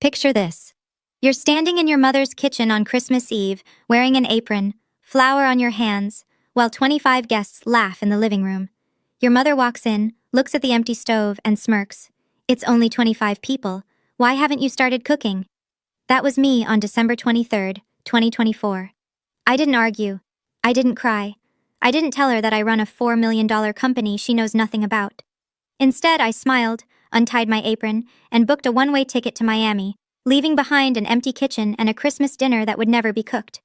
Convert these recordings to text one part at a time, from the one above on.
Picture this. You're standing in your mother's kitchen on Christmas Eve, wearing an apron, flour on your hands, while 25 guests laugh in the living room. Your mother walks in, looks at the empty stove, and smirks. It's only 25 people. Why haven't you started cooking? That was me on December 23rd, 2024. I didn't argue. I didn't cry. I didn't tell her that I run a $4 million company she knows nothing about. Instead, I smiled, untied my apron, and booked a one-way ticket to Miami, leaving behind an empty kitchen and a Christmas dinner that would never be cooked.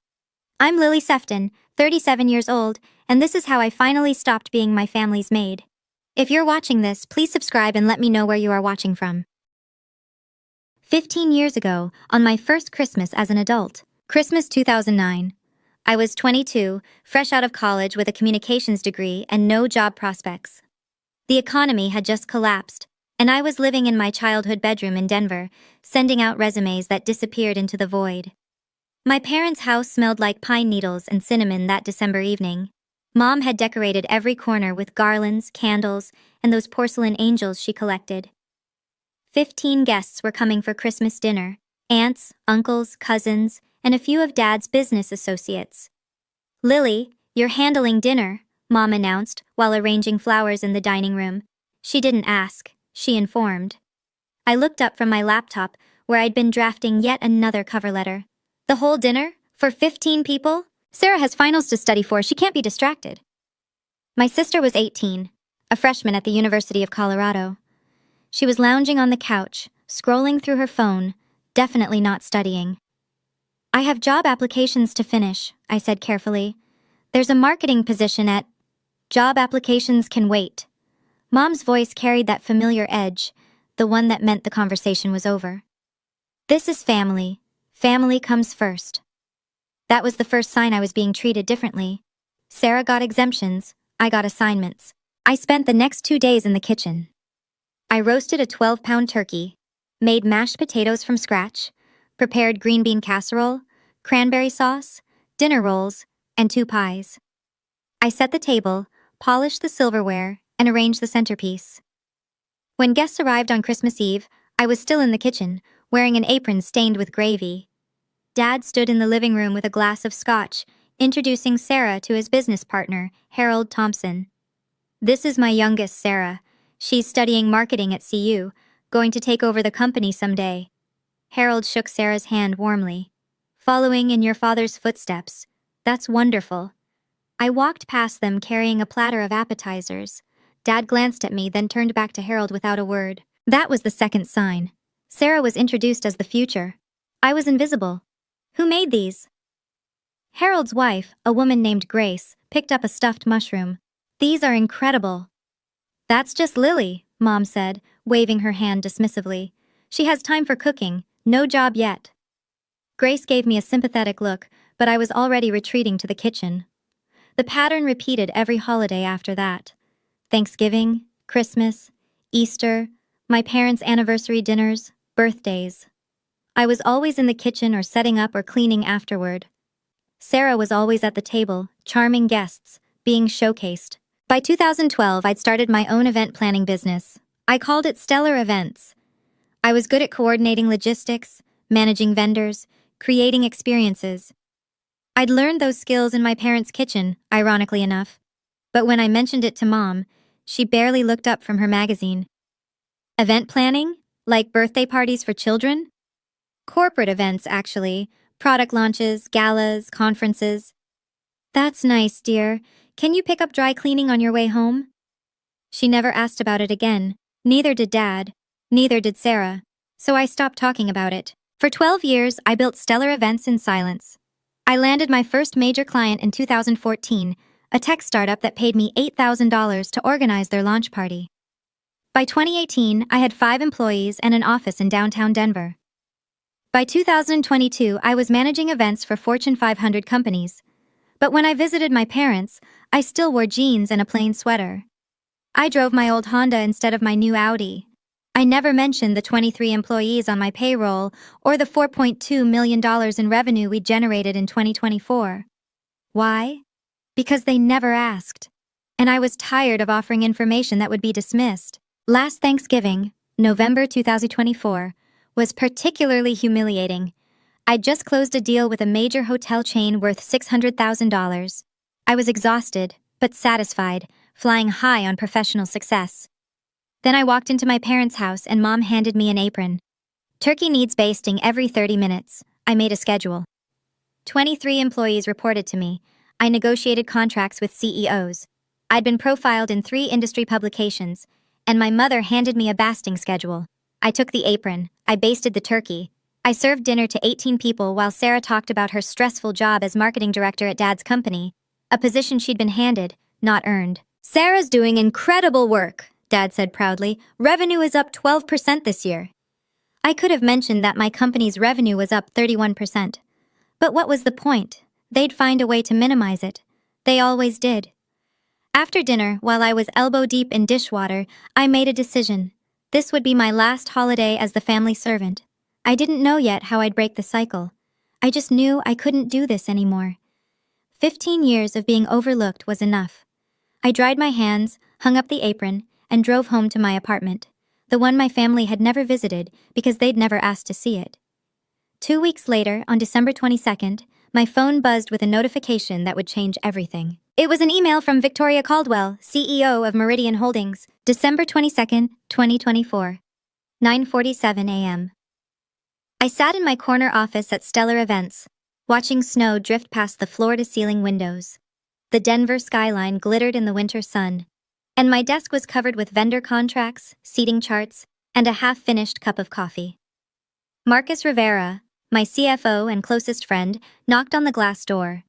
I'm Lily Sefton, 37 years old, and this is how I finally stopped being my family's maid. If you're watching this, please subscribe and let me know where you are watching from. 15 years ago, on my first Christmas as an adult, Christmas 2009. I was 22, fresh out of college with a communications degree and no job prospects. The economy had just collapsed, and I was living in my childhood bedroom in Denver, sending out resumes that disappeared into the void. My parents' house smelled like pine needles and cinnamon that December evening. Mom had decorated every corner with garlands, candles, and those porcelain angels she collected. 15 guests were coming for Christmas dinner: aunts, uncles, cousins, and a few of Dad's business associates. "Lily, you're handling dinner," Mom announced while arranging flowers in the dining room. She didn't ask, she informed. I looked up from my laptop, where I'd been drafting yet another cover letter. The whole dinner? For 15 people? Sarah has finals to study for, she can't be distracted. My sister was 18, a freshman at the University of Colorado. She was lounging on the couch, scrolling through her phone, definitely not studying. "I have job applications to finish," I said carefully. "There's a marketing position at..." "Job applications can wait." Mom's voice carried that familiar edge, the one that meant the conversation was over. "This is family. Family comes first." That was the first sign I was being treated differently. Sarah got exemptions, I got assignments. I spent the next 2 days in the kitchen. I roasted a 12-pound turkey, made mashed potatoes from scratch, prepared green bean casserole, cranberry sauce, dinner rolls, and 2 pies. I set the table, polished the silverware, and arranged the centerpiece. When guests arrived on Christmas Eve, I was still in the kitchen, wearing an apron stained with gravy. Dad stood in the living room with a glass of scotch, introducing Sarah to his business partner, Harold Thompson. "This is my youngest, Sarah. She's studying marketing at CU, going to take over the company someday." Harold shook Sarah's hand warmly. "Following in your father's footsteps. That's wonderful." I walked past them carrying a platter of appetizers. Dad glanced at me, then turned back to Harold without a word. That was the second sign. Sarah was introduced as the future. I was invisible. "Who made these?" Harold's wife, a woman named Grace, picked up a stuffed mushroom. "These are incredible." "That's just Lily," Mom said, waving her hand dismissively. "She has time for cooking, no job yet." Grace gave me a sympathetic look, but I was already retreating to the kitchen. The pattern repeated every holiday after that. Thanksgiving, Christmas, Easter, my parents' anniversary dinners, birthdays. I was always in the kitchen or setting up or cleaning afterward. Sarah was always at the table, charming guests, being showcased. By 2012, I'd started my own event planning business. I called it Stellar Events. I was good at coordinating logistics, managing vendors, creating experiences. I'd learned those skills in my parents' kitchen, ironically enough. But when I mentioned it to Mom, she barely looked up from her magazine. "Event planning? Like birthday parties for children?" "Corporate events, actually. Product launches, galas, conferences." "That's nice, dear. Can you pick up dry cleaning on your way home?" She never asked about it again. Neither did Dad. Neither did Sarah. So I stopped talking about it. For 12 years, I built Stellar Events in silence. I landed my first major client in 2014, a tech startup that paid me $8,000 to organize their launch party. By 2018, I had 5 employees and an office in downtown Denver. By 2022, I was managing events for Fortune 500 companies. But when I visited my parents, I still wore jeans and a plain sweater. I drove my old Honda instead of my new Audi. I never mentioned the 23 employees on my payroll or the $4.2 million in revenue we generated in 2024. Why? Because they never asked. And I was tired of offering information that would be dismissed. Last Thanksgiving, November 2024, was particularly humiliating. I'd just closed a deal with a major hotel chain worth $600,000. I was exhausted, but satisfied, flying high on professional success. Then I walked into my parents' house and Mom handed me an apron. Turkey needs basting every 30 minutes. I made a schedule. 23 employees reported to me. I negotiated contracts with CEOs. I'd been profiled in 3 industry publications, and my mother handed me a basting schedule. I took the apron. I basted the turkey. I served dinner to 18 people while Sarah talked about her stressful job as marketing director at Dad's company, a position she'd been handed, not earned. "Sarah's doing incredible work," Dad said proudly. "Revenue is up 12% this year." I could have mentioned that my company's revenue was up 31%. But what was the point? They'd find a way to minimize it. They always did. After dinner, while I was elbow-deep in dishwater, I made a decision. This would be my last holiday as the family servant. I didn't know yet how I'd break the cycle. I just knew I couldn't do this anymore. 15 years of being overlooked was enough. I dried my hands, hung up the apron, and drove home to my apartment, the one my family had never visited because they'd never asked to see it. 2 weeks later, on December 22nd, my phone buzzed with a notification that would change everything. It was an email from Victoria Caldwell, CEO of Meridian Holdings, December 22nd, 2024, 9:47 a.m. I sat in my corner office at Stellar Events, watching snow drift past the floor-to-ceiling windows. The Denver skyline glittered in the winter sun, and my desk was covered with vendor contracts, seating charts, and a half-finished cup of coffee. Marcus Rivera, my CFO and closest friend, knocked on the glass door.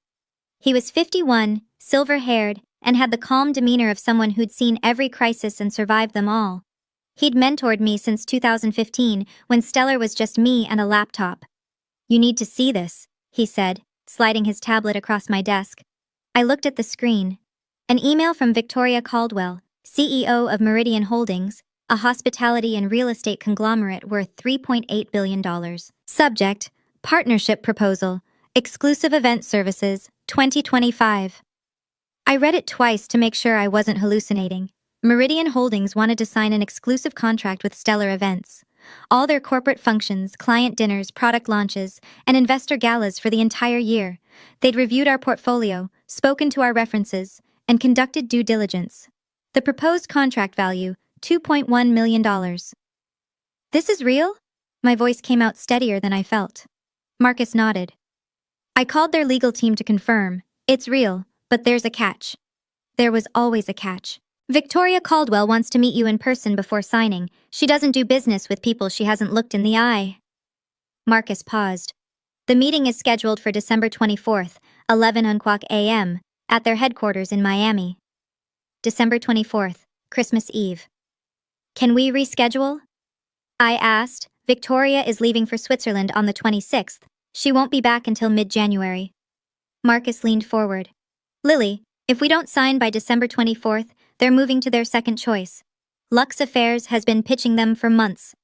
He was 51, silver-haired, and had the calm demeanor of someone who'd seen every crisis and survived them all. He'd mentored me since 2015, when Stellar was just me and a laptop. "You need to see this," he said, sliding his tablet across my desk. I looked at the screen. An email from Victoria Caldwell, CEO of Meridian Holdings, a hospitality and real estate conglomerate worth $3.8 billion. Subject: Partnership Proposal, Exclusive Event Services, 2025. I read it twice to make sure I wasn't hallucinating. Meridian Holdings wanted to sign an exclusive contract with Stellar Events. All their corporate functions, client dinners, product launches, and investor galas for the entire year. They'd reviewed our portfolio, spoken to our references, and conducted due diligence. The proposed contract value, $2.1 million. "This is real?" My voice came out steadier than I felt. Marcus nodded. "I called their legal team to confirm. It's real, but there's a catch." There was always a catch. "Victoria Caldwell wants to meet you in person before signing. She doesn't do business with people she hasn't looked in the eye." Marcus paused. "The meeting is scheduled for December 24th, 11 a.m., at their headquarters in Miami." December 24th, Christmas Eve. "Can we reschedule?" I asked. "Victoria is leaving for Switzerland on the 26th. She won't be back until mid-January." Marcus leaned forward. "Lily, if we don't sign by December 24th, they're moving to their second choice. Lux Affairs has been pitching them for months."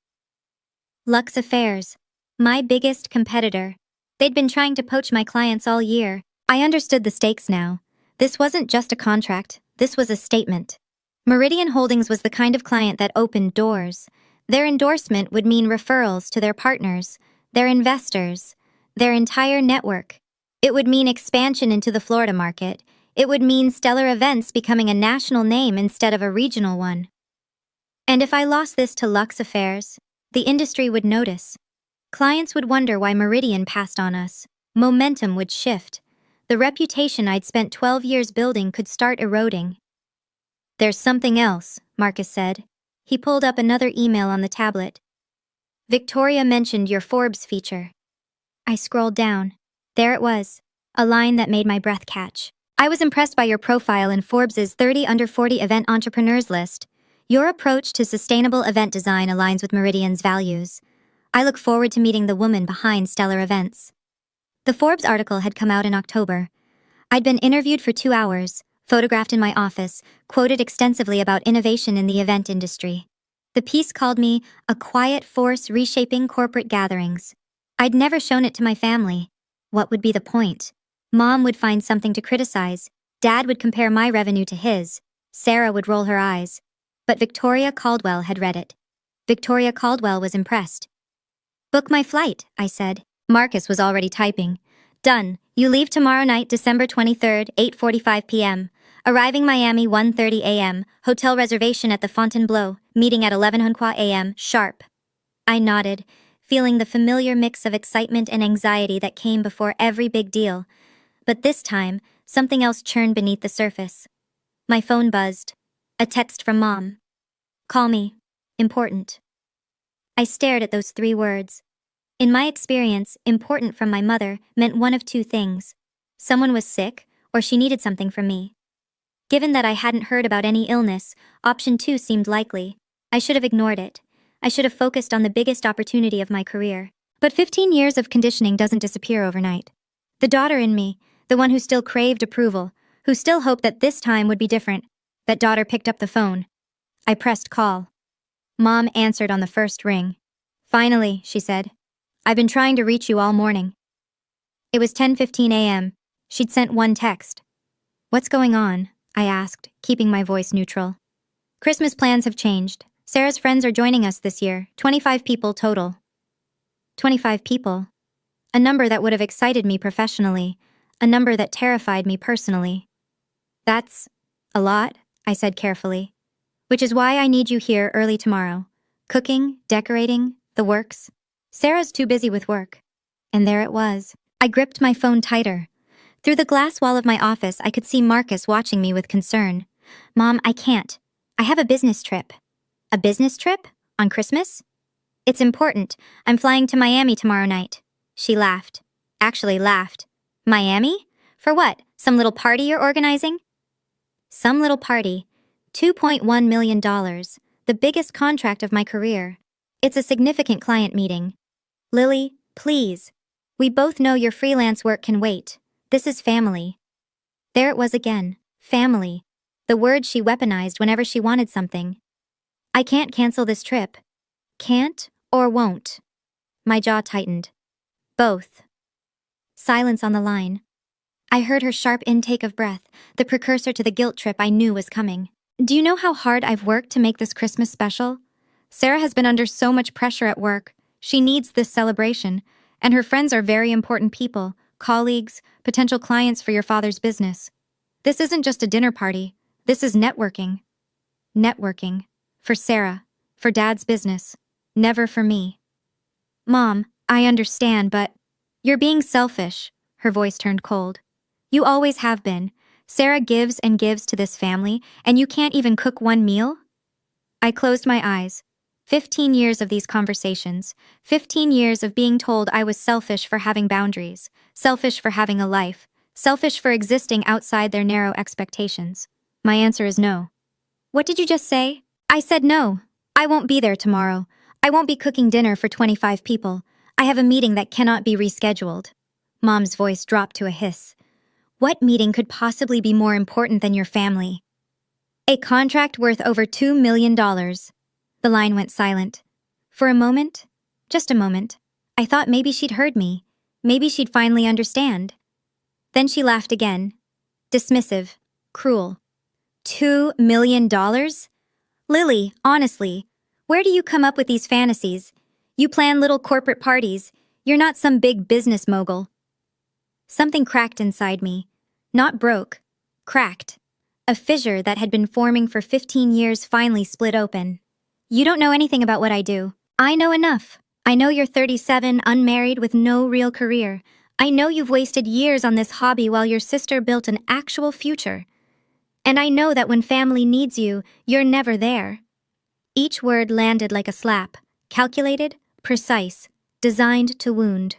Lux Affairs, my biggest competitor. They'd been trying to poach my clients all year. I understood the stakes now. This wasn't just a contract, this was a statement. Meridian Holdings was the kind of client that opened doors. Their endorsement would mean referrals to their partners, their investors, their entire network. It would mean expansion into the Florida market. It would mean Stellar Events becoming a national name instead of a regional one. And if I lost this to Lux Affairs, the industry would notice. Clients would wonder why Meridian passed on us. Momentum would shift. The reputation I'd spent 12 years building could start eroding. "There's something else," Marcus said. He pulled up another email on the tablet. "Victoria mentioned your Forbes feature." I scrolled down. There it was, a line that made my breath catch. "I was impressed by your profile in Forbes's 30 under 40 event entrepreneurs list. Your approach to sustainable event design aligns with Meridian's values. I look forward to meeting the woman behind Stellar Events." The Forbes article had come out in October. I'd been interviewed for 2 hours, photographed in my office, quoted extensively about innovation in the event industry. The piece called me a quiet force reshaping corporate gatherings. I'd never shown it to my family. What would be the point? Mom would find something to criticize. Dad would compare my revenue to his. Sarah would roll her eyes. But Victoria Caldwell had read it. Victoria Caldwell was impressed. Book my flight, I said. Marcus was already typing. Done. You leave tomorrow night, December 23rd, 8:45 p.m. Arriving Miami 1:30 a.m. Hotel reservation at the Fontainebleau. Meeting at 11 a.m. sharp. I nodded, feeling the familiar mix of excitement and anxiety that came before every big deal. But this time, something else churned beneath the surface. My phone buzzed. A text from Mom. Call me. Important. I stared at those 3 words. In my experience, important from my mother meant one of 2 things. Someone was sick, or she needed something from me. Given that I hadn't heard about any illness, option 2 seemed likely. I should have ignored it. I should have focused on the biggest opportunity of my career. But 15 years of conditioning doesn't disappear overnight. The daughter in me, the one who still craved approval, who still hoped that this time would be different, that daughter picked up the phone. I pressed call. Mom answered on the first ring. Finally, she said. I've been trying to reach you all morning. It was 10:15 a.m. She'd sent one text. What's going on? I asked, keeping my voice neutral. Christmas plans have changed. Sarah's friends are joining us this year, 25 people total. 25 people. A number that would have excited me professionally, a number that terrified me personally. That's a lot, I said carefully. Which is why I need you here early tomorrow. Cooking, decorating, the works. Sarah's too busy with work. And there it was. I gripped my phone tighter. Through the glass wall of my office, I could see Marcus watching me with concern. Mom, I can't. I have a business trip. A business trip? On Christmas? It's important. I'm flying to Miami tomorrow night. She laughed. Actually laughed. Miami? For what? Some little party you're organizing? Some little party. $2.1 million. The biggest contract of my career. It's a significant client meeting. Lily, please. We both know your freelance work can wait. This is family. There it was again. Family. The word she weaponized whenever she wanted something. I can't cancel this trip. Can't or won't? My jaw tightened. Both. Silence on the line. I heard her sharp intake of breath, the precursor to the guilt trip I knew was coming. Do you know how hard I've worked to make this Christmas special? Sarah has been under so much pressure at work. She needs this celebration, and her friends are very important people, colleagues, potential clients for your father's business. This isn't just a dinner party. This is networking. Networking. For Sarah. For Dad's business. Never for me. Mom, I understand, but you're being selfish. Her voice turned cold. You always have been. Sarah gives and gives to this family, and you can't even cook one meal? I closed my eyes. 15 years of these conversations. 15 years of being told I was selfish for having boundaries, selfish for having a life, selfish for existing outside their narrow expectations. My answer is no. What did you just say? I said no. I won't be there tomorrow. I won't be cooking dinner for 25 people. I have a meeting that cannot be rescheduled. Mom's voice dropped to a hiss. What meeting could possibly be more important than your family? A contract worth over $2 million. The line went silent. For a moment, just a moment, I thought maybe she'd heard me. Maybe she'd finally understand. Then she laughed again. Dismissive. Cruel. $2 million? Lily, honestly, where do you come up with these fantasies? You plan little corporate parties. You're not some big business mogul. Something cracked inside me. Not broke. Cracked. A fissure that had been forming for 15 years finally split open. You don't know anything about what I do. I know enough. I know you're 37, unmarried, with no real career. I know you've wasted years on this hobby while your sister built an actual future. And I know that when family needs you, you're never there. Each word landed like a slap, calculated, precise, designed to wound.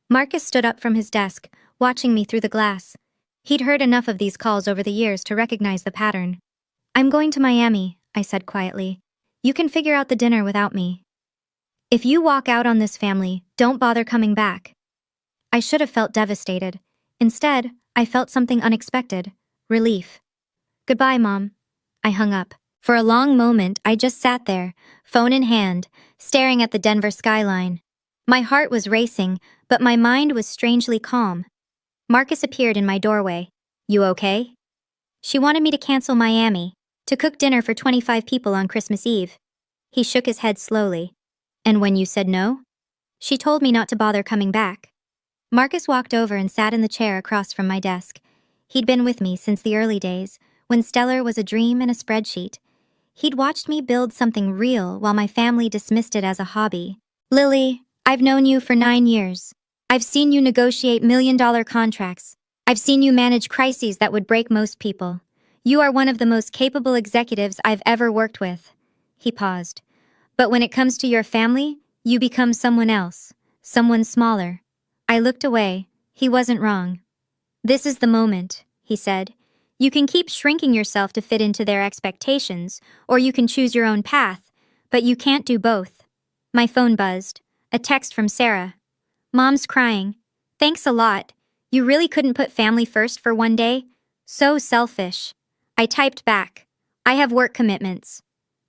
Marcus stood up from his desk, watching me through the glass. He'd heard enough of these calls over the years to recognize the pattern. I'm going to Miami, I said quietly. You can figure out the dinner without me. If you walk out on this family, don't bother coming back. I should have felt devastated. Instead, I felt something unexpected. Relief. Goodbye, Mom. I hung up. For a long moment, I just sat there, phone in hand, staring at the Denver skyline. My heart was racing, but my mind was strangely calm. Marcus appeared in my doorway. You okay? She wanted me to cancel Miami, to cook dinner for 25 people on Christmas Eve. He shook his head slowly. And when you said no? She told me not to bother coming back. Marcus walked over and sat in the chair across from my desk. He'd been with me since the early days, when Stellar was a dream and a spreadsheet. He'd watched me build something real while my family dismissed it as a hobby. Lily, I've known you for 9 years. I've seen you negotiate million-dollar contracts. I've seen you manage crises that would break most people. You are one of the most capable executives I've ever worked with. He paused. But when it comes to your family, you become someone else, someone smaller. I looked away. He wasn't wrong. This is the moment, he said. You can keep shrinking yourself to fit into their expectations, or you can choose your own path, but you can't do both. My phone buzzed. A text from Sarah. Mom's crying. Thanks a lot. You really couldn't put family first for one day? So selfish. I typed back. I have work commitments.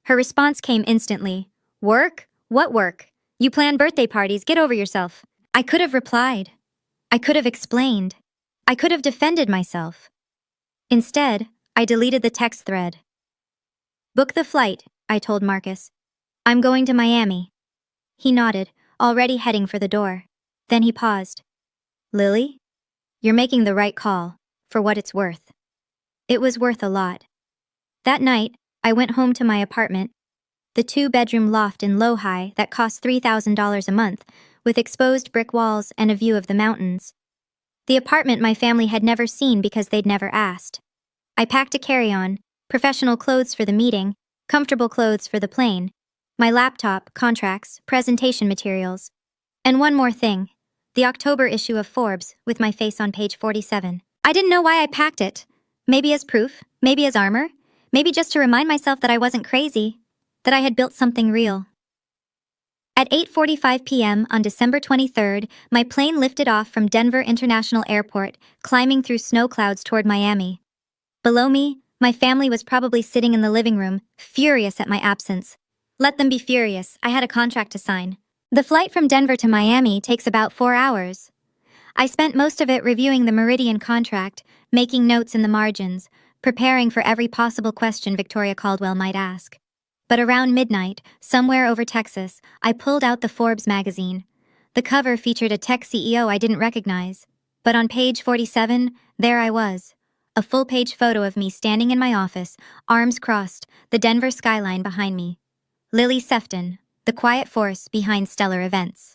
Her response came instantly. Work? What work? You plan birthday parties, get over yourself. I could have replied. I could have explained. I could have defended myself. Instead, I deleted the text thread. Book the flight, I told Marcus. I'm going to Miami. He nodded, already heading for the door. Then he paused. Lily? You're making the right call, for what it's worth. It was worth a lot. That night, I went home to my apartment, the 2-bedroom loft in Lohi that cost $3,000 a month, with exposed brick walls and a view of the mountains. The apartment my family had never seen because they'd never asked. I packed a carry-on, professional clothes for the meeting, comfortable clothes for the plane, my laptop, contracts, presentation materials, and one more thing, the October issue of Forbes with my face on page 47. I didn't know why I packed it. Maybe as proof, maybe as armor, maybe just to remind myself that I wasn't crazy, that I had built something real. At 8:45 p.m. on December 23rd, my plane lifted off from Denver International Airport, climbing through snow clouds toward Miami. Below me, my family was probably sitting in the living room, furious at my absence. Let them be furious, I had a contract to sign. The flight from Denver to Miami takes about 4 hours. I spent most of it reviewing the Meridian contract, making notes in the margins, preparing for every possible question Victoria Caldwell might ask. But around midnight, somewhere over Texas, I pulled out the Forbes magazine. The cover featured a tech CEO I didn't recognize. But on page 47, there I was. A full-page photo of me standing in my office, arms crossed, the Denver skyline behind me. Lily Sefton, the quiet force behind stellar events.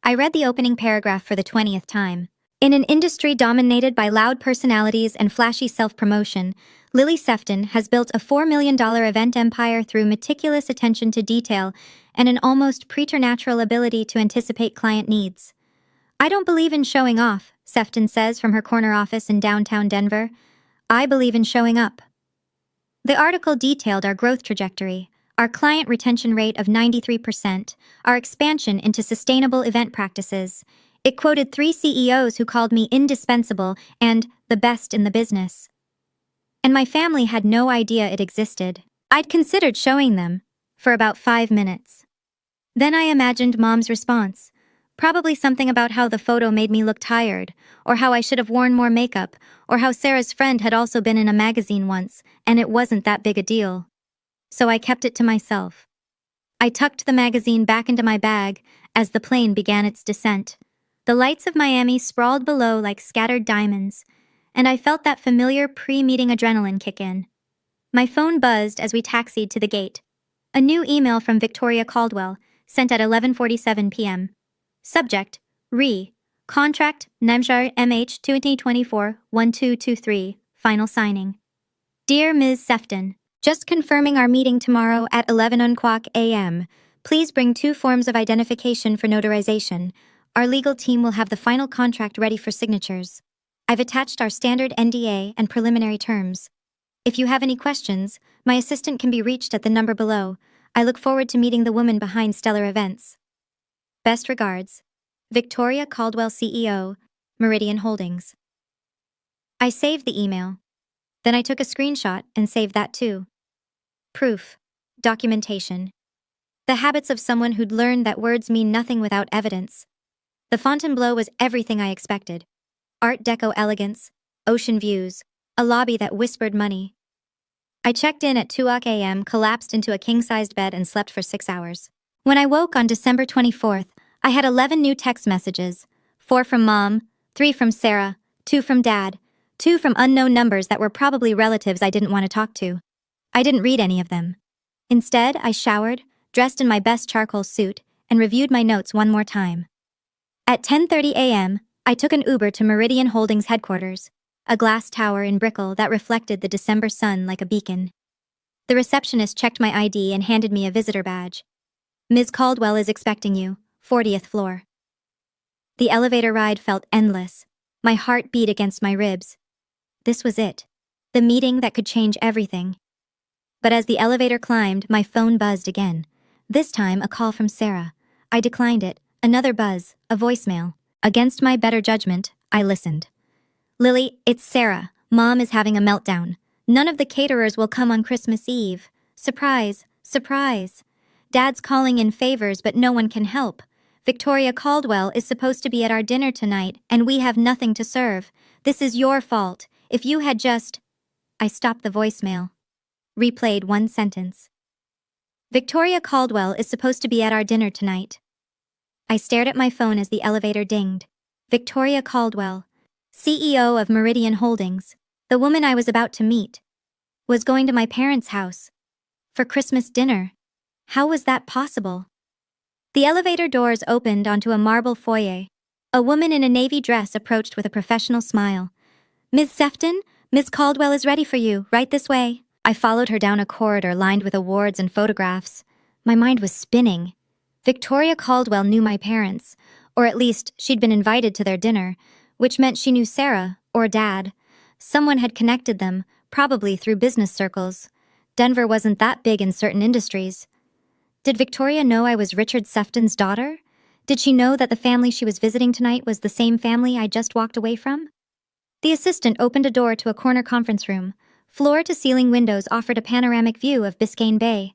I read the opening paragraph for the 20th time. In an industry dominated by loud personalities and flashy self-promotion, Lily Sefton has built a $4 million event empire through meticulous attention to detail and an almost preternatural ability to anticipate client needs. I don't believe in showing off, Sefton says from her corner office in downtown Denver. I believe in showing up. The article detailed our growth trajectory, our client retention rate of 93%, our expansion into sustainable event practices. It quoted 3 CEOs who called me indispensable and the best in the business. And my family had no idea it existed. I'd considered showing them, for about 5 minutes. Then I imagined Mom's response. Probably something about how the photo made me look tired, or how I should have worn more makeup, or how Sarah's friend had also been in a magazine once, and it wasn't that big a deal. So I kept it to myself. I tucked the magazine back into my bag as the plane began its descent. The lights of Miami sprawled below like scattered diamonds, and I felt that familiar pre-meeting adrenaline kick in. My phone buzzed as we taxied to the gate. A new email from Victoria Caldwell, sent at 11:47 p.m. Subject, Contract, Namjar MH 2024-1223, Final Signing. Dear Ms. Sefton, just confirming our meeting tomorrow at 11 a.m. Please bring 2 forms of identification for notarization. Our legal team will have the final contract ready for signatures. I've attached our standard NDA and preliminary terms. If you have any questions, my assistant can be reached at the number below. I look forward to meeting the woman behind stellar events. Best regards, Victoria Caldwell CEO, Meridian Holdings. I saved the email. Then I took a screenshot and saved that too. Proof. Documentation. The habits of someone who'd learned that words mean nothing without evidence. The Fontainebleau was everything I expected. Art Deco elegance, ocean views, a lobby that whispered money. I checked in at 2 a.m., collapsed into a king-sized bed and slept for 6 hours. When I woke on December 24th, I had 11 new text messages, 4 from Mom, 3 from Sarah, 2 from Dad, 2 from unknown numbers that were probably relatives I didn't want to talk to. I didn't read any of them. Instead, I showered, dressed in my best charcoal suit, and reviewed my notes one more time. At 10:30 a.m., I took an Uber to Meridian Holdings headquarters, a glass tower in Brickell that reflected the December sun like a beacon. The receptionist checked my ID and handed me a visitor badge. Ms. Caldwell is expecting you, 40th floor. The elevator ride felt endless. My heart beat against my ribs. This was it, the meeting that could change everything. But as the elevator climbed, my phone buzzed again. This time, a call from Sarah. I declined it. Another buzz, a voicemail. Against my better judgment, I listened. Lily, it's Sarah. Mom is having a meltdown. None of the caterers will come on Christmas Eve. Surprise, surprise. Dad's calling in favors, but no one can help. Victoria Caldwell is supposed to be at our dinner tonight, and we have nothing to serve. This is your fault. If you had just... I stopped the voicemail. Replayed one sentence. Victoria Caldwell is supposed to be at our dinner tonight. I stared at my phone as the elevator dinged. Victoria Caldwell, CEO of Meridian Holdings, the woman I was about to meet, was going to my parents' house for Christmas dinner. How was that possible? The elevator doors opened onto a marble foyer. A woman in a navy dress approached with a professional smile. Ms. Sefton, Ms. Caldwell is ready for you, right this way. I followed her down a corridor lined with awards and photographs. My mind was spinning. Victoria Caldwell knew my parents, or at least she'd been invited to their dinner, which meant she knew Sarah, or Dad. Someone had connected them, probably through business circles. Denver wasn't that big in certain industries. Did Victoria know I was Richard Sefton's daughter? Did she know that the family she was visiting tonight was the same family I just walked away from? The assistant opened a door to a corner conference room. Floor-to-ceiling windows offered a panoramic view of Biscayne Bay.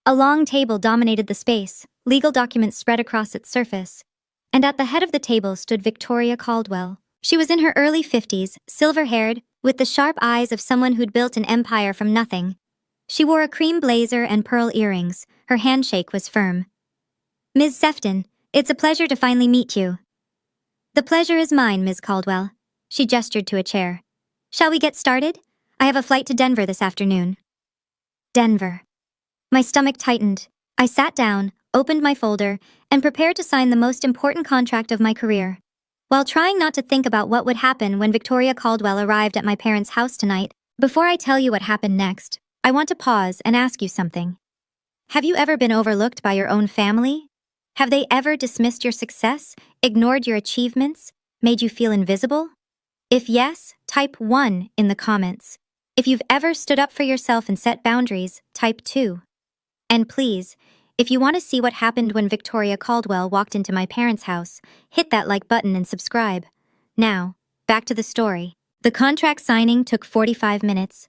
A long table dominated the space, legal documents spread across its surface. And at the head of the table stood Victoria Caldwell. She was in her early 50s, silver-haired, with the sharp eyes of someone who'd built an empire from nothing. She wore a cream blazer and pearl earrings. Her handshake was firm. Ms. Sefton, it's a pleasure to finally meet you. The pleasure is mine, Ms. Caldwell. She gestured to a chair. Shall we get started? I have a flight to Denver this afternoon. Denver. My stomach tightened. I sat down, opened my folder, and prepared to sign the most important contract of my career. While trying not to think about what would happen when Victoria Caldwell arrived at my parents' house tonight, before I tell you what happened next, I want to pause and ask you something. Have you ever been overlooked by your own family? Have they ever dismissed your success, ignored your achievements, made you feel invisible? If yes, type 1 in the comments. If you've ever stood up for yourself and set boundaries, type 2. And please, if you want to see what happened when Victoria Caldwell walked into my parents' house, hit that like button and subscribe. Now, back to the story. The contract signing took 45 minutes.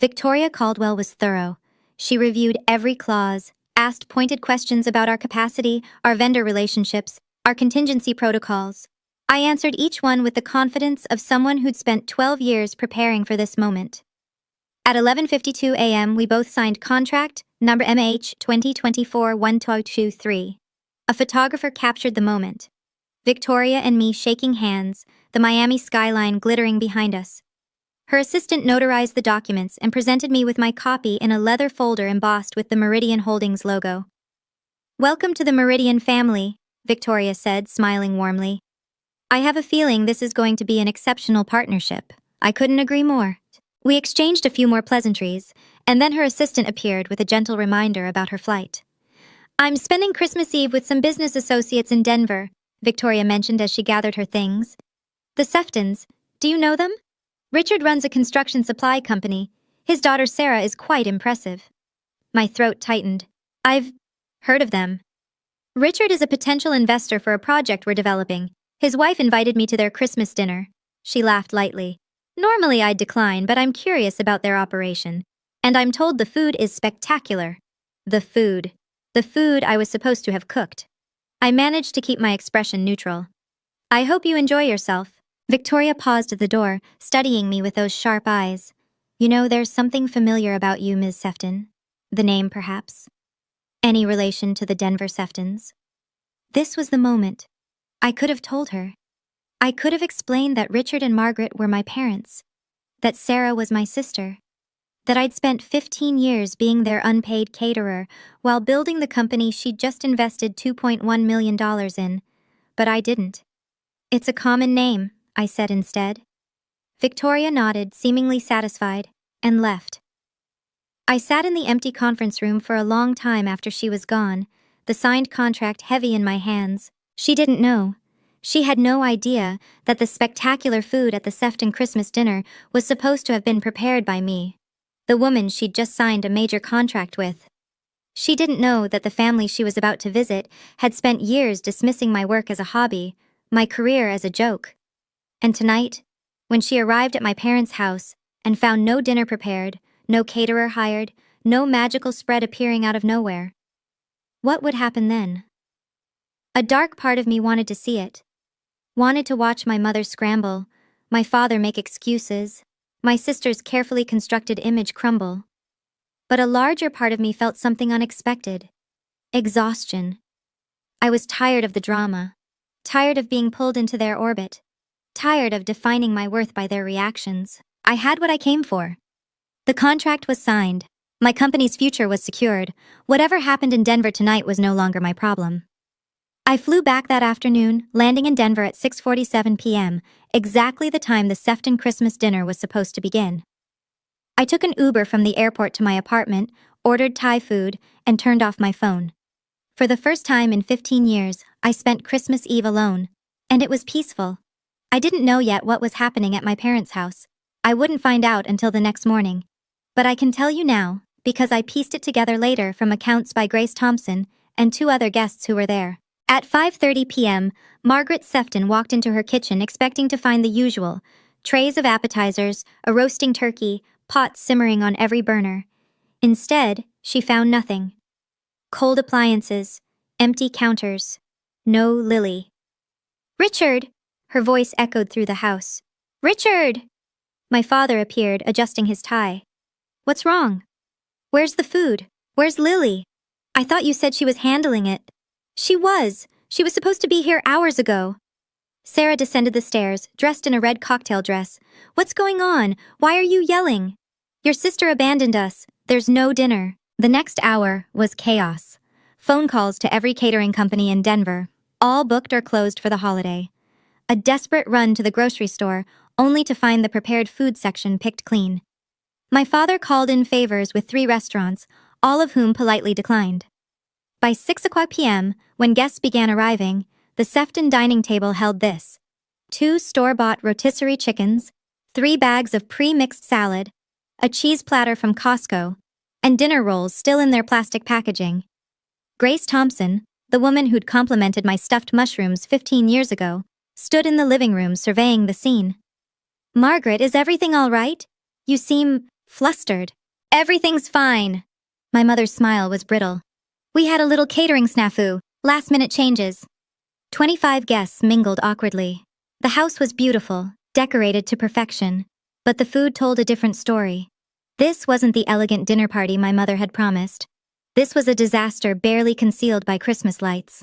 Victoria Caldwell was thorough. She reviewed every clause, asked pointed questions about our capacity, our vendor relationships, our contingency protocols. I answered each one with the confidence of someone who'd spent 12 years preparing for this moment. At 11:52 a.m., we both signed contract number MH 2024-1223. A photographer captured the moment. Victoria and me shaking hands, the Miami skyline glittering behind us. Her assistant notarized the documents and presented me with my copy in a leather folder embossed with the Meridian Holdings logo. Welcome to the Meridian family, Victoria said, smiling warmly. I have a feeling this is going to be an exceptional partnership. I couldn't agree more. We exchanged a few more pleasantries, and then her assistant appeared with a gentle reminder about her flight. I'm spending Christmas Eve with some business associates in Denver, Victoria mentioned as she gathered her things. The Seftons, do you know them? Richard runs a construction supply company. His daughter Sarah is quite impressive. My throat tightened. I've heard of them. Richard is a potential investor for a project we're developing. His wife invited me to their Christmas dinner. She laughed lightly. Normally I'd decline, but I'm curious about their operation. And I'm told the food is spectacular. The food I was supposed to have cooked. I managed to keep my expression neutral. I hope you enjoy yourself. Victoria paused at the door, studying me with those sharp eyes. You know, there's something familiar about you, Ms. Sefton. The name, perhaps? Any relation to the Denver Seftons? This was the moment. I could have told her. I could have explained that Richard and Margaret were my parents, that Sarah was my sister, that I'd spent 15 years being their unpaid caterer while building the company she'd just invested $2.1 million in, but I didn't. It's a common name, I said instead. Victoria nodded, seemingly satisfied, and left. I sat in the empty conference room for a long time after she was gone, the signed contract heavy in my hands. She didn't know. She had no idea that the spectacular food at the Sefton Christmas dinner was supposed to have been prepared by me, the woman she'd just signed a major contract with. She didn't know that the family she was about to visit had spent years dismissing my work as a hobby, my career as a joke. And tonight, when she arrived at my parents' house and found no dinner prepared, no caterer hired, no magical spread appearing out of nowhere, what would happen then? A dark part of me wanted to see it. Wanted to watch my mother scramble, my father make excuses, my sister's carefully constructed image crumble. But a larger part of me felt something unexpected. Exhaustion. I was tired of the drama, tired of being pulled into their orbit, tired of defining my worth by their reactions. I had what I came for. The contract was signed. My company's future was secured. Whatever happened in Denver tonight was no longer my problem. I flew back that afternoon, landing in Denver at 6:47 p.m., exactly the time the Sefton Christmas dinner was supposed to begin. I took an Uber from the airport to my apartment, ordered Thai food, and turned off my phone. For the first time in 15 years, I spent Christmas Eve alone, and it was peaceful. I didn't know yet what was happening at my parents' house. I wouldn't find out until the next morning. But I can tell you now, because I pieced it together later from accounts by Grace Thompson and 2 other guests who were there. At 5:30 p.m., Margaret Sefton walked into her kitchen expecting to find the usual: trays of appetizers, a roasting turkey, pots simmering on every burner. Instead, she found nothing. Cold appliances, empty counters, no Lily. "Richard!" Her voice echoed through the house. "Richard!" My father appeared, adjusting his tie. "What's wrong? Where's the food? Where's Lily? I thought you said she was handling it." "She was. She was supposed to be here hours ago." Sarah descended the stairs, dressed in a red cocktail dress. "What's going on? Why are you yelling?" "Your sister abandoned us. There's no dinner." The next hour was chaos. Phone calls to every catering company in Denver, all booked or closed for the holiday. A desperate run to the grocery store, only to find the prepared food section picked clean. My father called in favors with 3 restaurants, all of whom politely declined. By 6:00 p.m., when guests began arriving, the Sefton dining table held this: 2 store-bought rotisserie chickens, 3 bags of pre-mixed salad, a cheese platter from Costco, and dinner rolls still in their plastic packaging. Grace Thompson, the woman who'd complimented my stuffed mushrooms 15 years ago, stood in the living room surveying the scene. "Margaret, is everything all right? You seem flustered." "Everything's fine." My mother's smile was brittle. "We had a little catering snafu, last-minute changes." 25 guests mingled awkwardly. The house was beautiful, decorated to perfection, but the food told a different story. This wasn't the elegant dinner party my mother had promised. This was a disaster barely concealed by Christmas lights.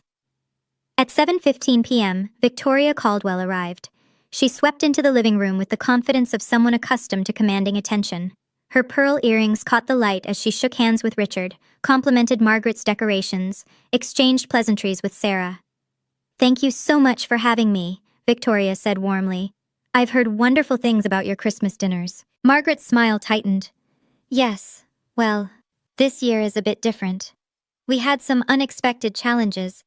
At 7:15 p.m., Victoria Caldwell arrived. She swept into the living room with the confidence of someone accustomed to commanding attention. Her pearl earrings caught the light as she shook hands with Richard, complimented Margaret's decorations, exchanged pleasantries with Sarah. "Thank you so much for having me," Victoria said warmly. "I've heard wonderful things about your Christmas dinners." Margaret's smile tightened. "Yes, well, this year is a bit different. We had some unexpected challenges."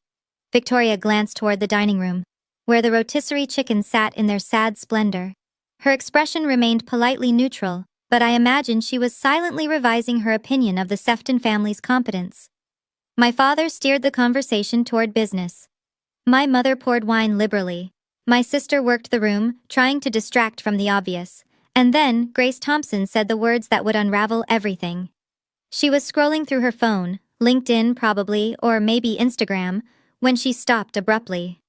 Victoria glanced toward the dining room, where the rotisserie chickens sat in their sad splendor. Her expression remained politely neutral, but I imagined she was silently revising her opinion of the Sefton family's competence. My father steered the conversation toward business. My mother poured wine liberally. My sister worked the room, trying to distract from the obvious. And then Grace Thompson said the words that would unravel everything. She was scrolling through her phone, LinkedIn probably, or maybe Instagram, when she stopped abruptly.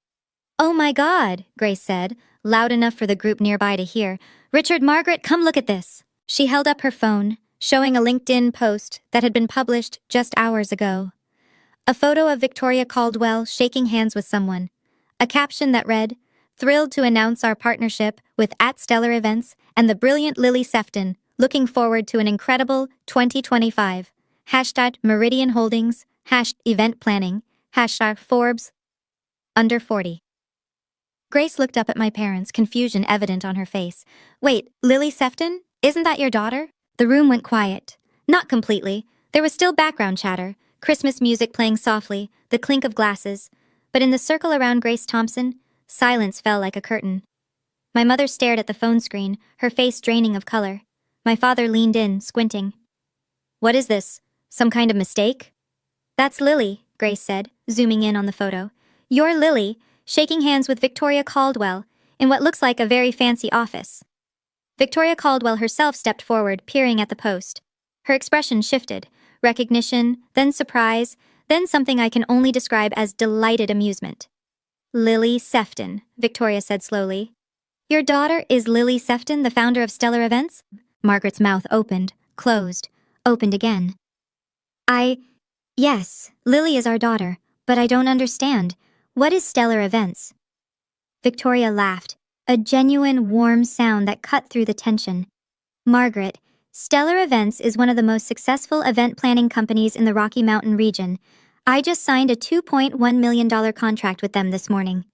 "Oh my God," Grace said, loud enough for the group nearby to hear. "Richard, Margaret, come look at this." She held up her phone, showing a LinkedIn post that had been published just hours ago. A photo of Victoria Caldwell shaking hands with someone. A caption that read, "Thrilled to announce our partnership with @Stellar Events and the brilliant Lily Sefton. Looking forward to an incredible 2025. Hashtag Meridian Holdings, #event planning, #Forbes, under 40. Grace looked up at my parents, confusion evident on her face. Wait, Lily Sefton? Isn't that your daughter? The room went quiet. Not completely. There was still background chatter, Christmas music playing softly, the clink of glasses. But in the circle around Grace Thompson, silence fell like a curtain. My mother stared at the phone screen, her face draining of color. My father leaned in, squinting. What is this? Some kind of mistake? That's Lily, Grace said, zooming in on the photo. You're Lily, shaking hands with Victoria Caldwell, in what looks like a very fancy office. Victoria Caldwell herself stepped forward, peering at the post. Her expression shifted, recognition, then surprise, then something I can only describe as delighted amusement. Lily Sefton, Victoria said slowly. Your daughter is Lily Sefton, the founder of Stellar Events? Margaret's mouth opened, closed, opened again. Yes, Lily is our daughter, but I don't understand. What is Stellar Events? Victoria laughed, a genuine, warm sound that cut through the tension. Margaret, Stellar Events is one of the most successful event planning companies in the Rocky Mountain region. I just signed a $2.1 million contract with them this morning.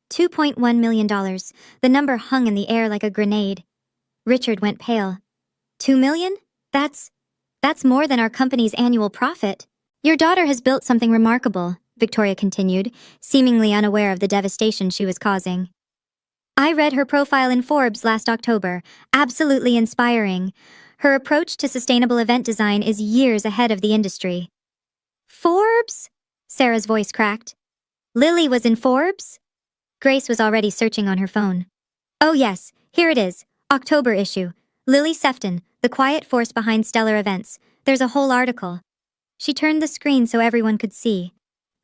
$2.1 million. The number hung in the air like a grenade. Richard went pale. 2 million? That's more than our company's annual profit. Your daughter has built something remarkable, Victoria continued, seemingly unaware of the devastation she was causing. I read her profile in Forbes last October. Absolutely inspiring. Her approach to sustainable event design is years ahead of the industry. Forbes? Sarah's voice cracked. Lily was in Forbes? Grace was already searching on her phone. Oh yes, here it is. October issue. Lily Sefton, the quiet force behind Stellar Events. There's a whole article. She turned the screen so everyone could see.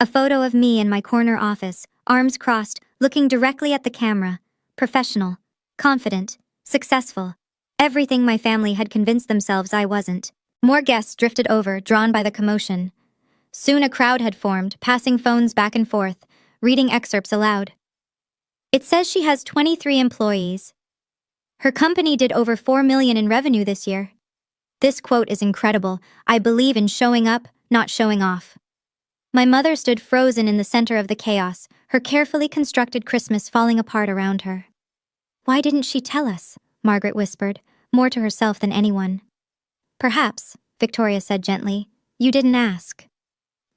A photo of me in my corner office, arms crossed, looking directly at the camera. Professional, confident, successful. Everything my family had convinced themselves I wasn't. More guests drifted over, drawn by the commotion. Soon a crowd had formed, passing phones back and forth, reading excerpts aloud. It says she has 23 employees. Her company did over $4 million in revenue this year. This quote is incredible. I believe in showing up, not showing off. My mother stood frozen in the center of the chaos, her carefully constructed Christmas falling apart around her. Why didn't she tell us? Margaret whispered, more to herself than anyone. Perhaps, Victoria said gently, you didn't ask.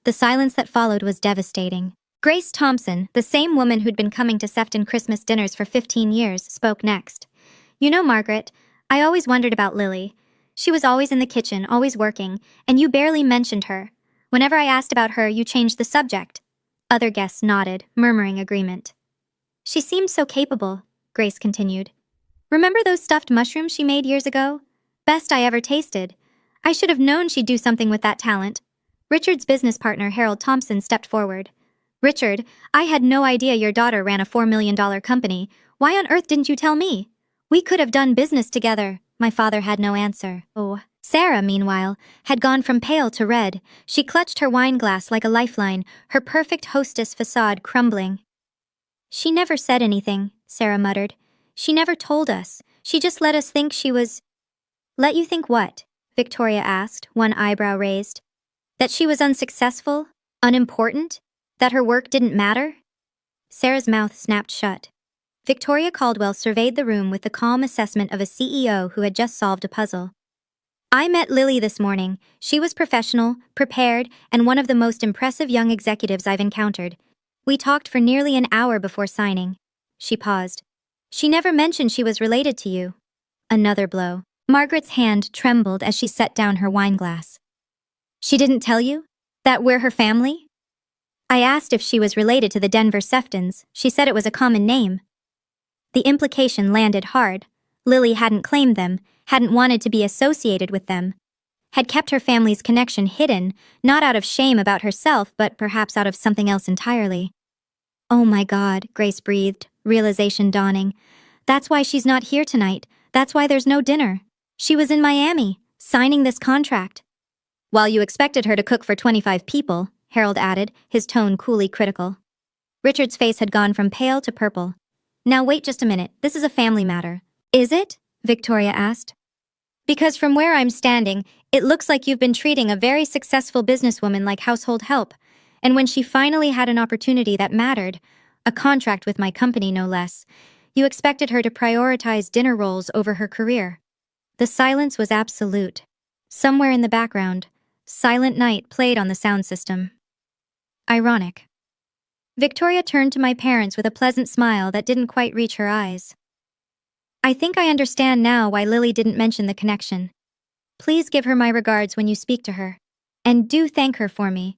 The silence that followed was devastating. Grace Thompson, the same woman who'd been coming to Sefton Christmas dinners for 15 years, spoke next. You know, Margaret, I always wondered about Lily. She was always in the kitchen, always working, and you barely mentioned her. Whenever I asked about her, you changed the subject. Other guests nodded, murmuring agreement. She seemed so capable, Grace continued. Remember those stuffed mushrooms she made years ago? Best I ever tasted. I should have known she'd do something with that talent. Richard's business partner, Harold Thompson, stepped forward. Richard, I had no idea your daughter ran a $4 million company. Why on earth didn't you tell me? We could have done business together. My father had no answer. Oh. Sarah, meanwhile, had gone from pale to red. She clutched her wine glass like a lifeline, her perfect hostess facade crumbling. She never said anything, Sarah muttered. She never told us. She just let us think she was... Let you think what? Victoria asked, one eyebrow raised. That she was unsuccessful? Unimportant? That her work didn't matter? Sarah's mouth snapped shut. Victoria Caldwell surveyed the room with the calm assessment of a CEO who had just solved a puzzle. I met Lily this morning. She was professional, prepared, and one of the most impressive young executives I've encountered. We talked for nearly an hour before signing. She paused. She never mentioned she was related to you. Another blow. Margaret's hand trembled as she set down her wine glass. She didn't tell you? That we're her family? I asked if she was related to the Denver Seftons. She said it was a common name. The implication landed hard. Lily hadn't claimed them, hadn't wanted to be associated with them, had kept her family's connection hidden, not out of shame about herself, but perhaps out of something else entirely. Oh my God, Grace breathed, realization dawning. That's why she's not here tonight. That's why there's no dinner. She was in Miami, signing this contract. While you expected her to cook for 25 people, Harold added, his tone coolly critical. Richard's face had gone from pale to purple. Now wait just a minute, this is a family matter. Is it? Victoria asked. Because from where I'm standing, it looks like you've been treating a very successful businesswoman like household help. And when she finally had an opportunity that mattered, a contract with my company no less, you expected her to prioritize dinner rolls over her career. The silence was absolute. Somewhere in the background, Silent Night played on the sound system. Ironic. Victoria turned to my parents with a pleasant smile that didn't quite reach her eyes. I think I understand now why Lily didn't mention the connection. Please give her my regards when you speak to her. And do thank her for me.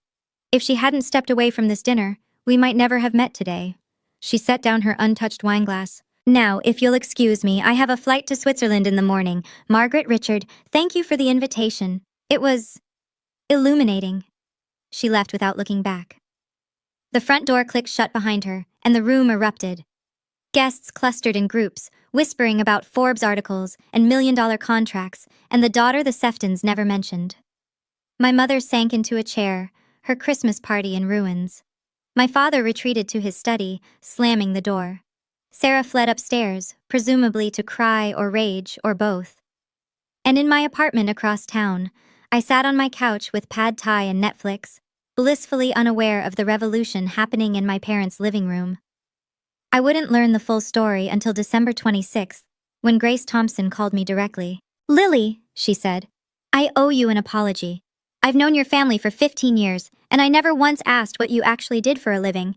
If she hadn't stepped away from this dinner, we might never have met today. She set down her untouched wineglass. Now, if you'll excuse me, I have a flight to Switzerland in the morning. Margaret, Richard, thank you for the invitation. It was illuminating. She left without looking back. The front door clicked shut behind her, and the room erupted. Guests clustered in groups, whispering about Forbes articles and million-dollar contracts, and the daughter the Seftons never mentioned. My mother sank into a chair, her Christmas party in ruins. My father retreated to his study, slamming the door. Sarah fled upstairs, presumably to cry or rage or both. And in my apartment across town, I sat on my couch with pad thai and Netflix, blissfully unaware of the revolution happening in my parents' living room. I wouldn't learn the full story until December 26th, when Grace Thompson called me directly. Lily, she said, I owe you an apology. I've known your family for 15 years, and I never once asked what you actually did for a living.